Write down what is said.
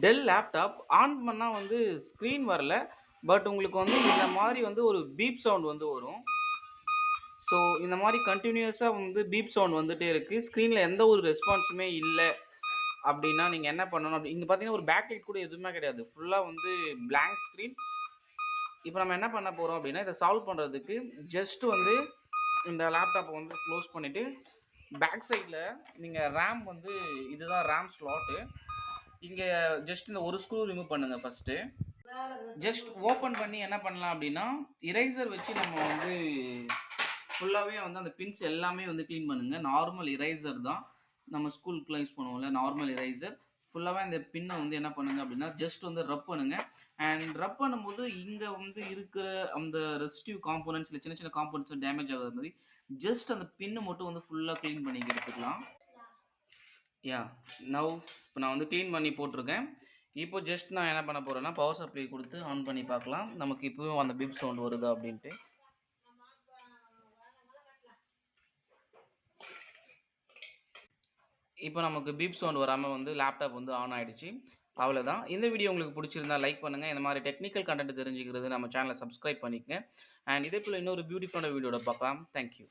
Del laptop on பண்ணால் வந்து screen வரல. பட் உங்களுக்கு வந்து இந்த மாதிரி வந்து ஒரு பீப் சவுண்ட் வந்து வரும். ஸோ இந்த மாதிரி கண்டினியூஸாக வந்து பீப் சவுண்ட் வந்துகிட்டே இருக்குது. ஸ்க்ரீனில் எந்த ஒரு ரெஸ்பான்ஸுமே இல்லை அப்படின்னா நீங்கள் என்ன பண்ணணும் அப்படி இங்கே பார்த்தீங்கன்னா ஒரு பேக் லைட் கூட எதுவுமே கிடையாது. ஃபுல்லாக வந்து பிளாங்க் ஸ்க்ரீன். இப்போ நம்ம என்ன பண்ண போகிறோம் அப்படின்னா இதை சால்வ் பண்ணுறதுக்கு ஜஸ்ட் வந்து இந்த லேப்டாப்பை வந்து க்ளோஸ் பண்ணிவிட்டு பேக் சைடில் நீங்கள் ரேம் வந்து இதுதான் ரேம் ஸ்லாட்டு. இங்கே ஜஸ்ட் இந்த ஒரு ஸ்க்ரூ ரிமூவ் பண்ணுங்கள் ஃபஸ்ட்டு. ஜஸ்ட் ஓப்பன் பண்ணி என்ன பண்ணலாம் அப்படின்னா இரேசர் வச்சு நம்ம வந்து ஃபுல்லாகவே வந்து அந்த பின்ஸ் எல்லாமே வந்து க்ளீன் பண்ணுங்கள். நார்மல் இரேசர் தான், நம்ம ஸ்கூலுக்குலாம் யூஸ் பண்ணுவோம்ல நார்மல் இரேசர். ஃபுல்லாகவே அந்த பின்னை வந்து என்ன பண்ணுங்கள் அப்படின்னா ஜஸ்ட் வந்து ரப் பண்ணுங்கள். அண்ட் ரப் பண்ணும்போது இங்கே வந்து இருக்கிற அந்த ரெசிஸ்டிவ் காம்போனன்ட்ஸ் இல்லை சின்ன சின்ன காம்போனன்ட்ஸ் டேமேஜ் ஆகாத மாதிரி ஜஸ்ட் அந்த பின்னு மட்டும் வந்து ஃபுல்லாக க்ளீன் பண்ணி எடுத்துக்கலாம். யா நவ் இப்போ நான் வந்து க்ளீன் பண்ணி போட்டிருக்கேன். இப்போ ஜஸ்ட் நான் என்ன பண்ண போகிறேன்னா பவர் சப்ளை கொடுத்து ஆன் பண்ணி பார்க்கலாம் நமக்கு இப்போவும் அந்த பீப் சவுண்ட் வருதா அப்படின்ட்டு. இப்போ நமக்கு பீப் சவுண்ட் வராமல் வந்து லேப்டாப் வந்து ஆன் ஆகிடுச்சு. அவ்வளோதான். இந்த வீடியோ உங்களுக்கு பிடிச்சிருந்தா லைக் பண்ணுங்கள். இந்த மாதிரி டெக்னிக்கல் கண்டென்ட் தெரிஞ்சுக்கிறது நம்ம சேனலை சப்ஸ்கிரைப் பண்ணிக்கங்க. அண்ட் இதே போல் இன்னொரு பியூட்டிஃபுல்லான வீடியோட பார்க்கலாம். தேங்க்யூ.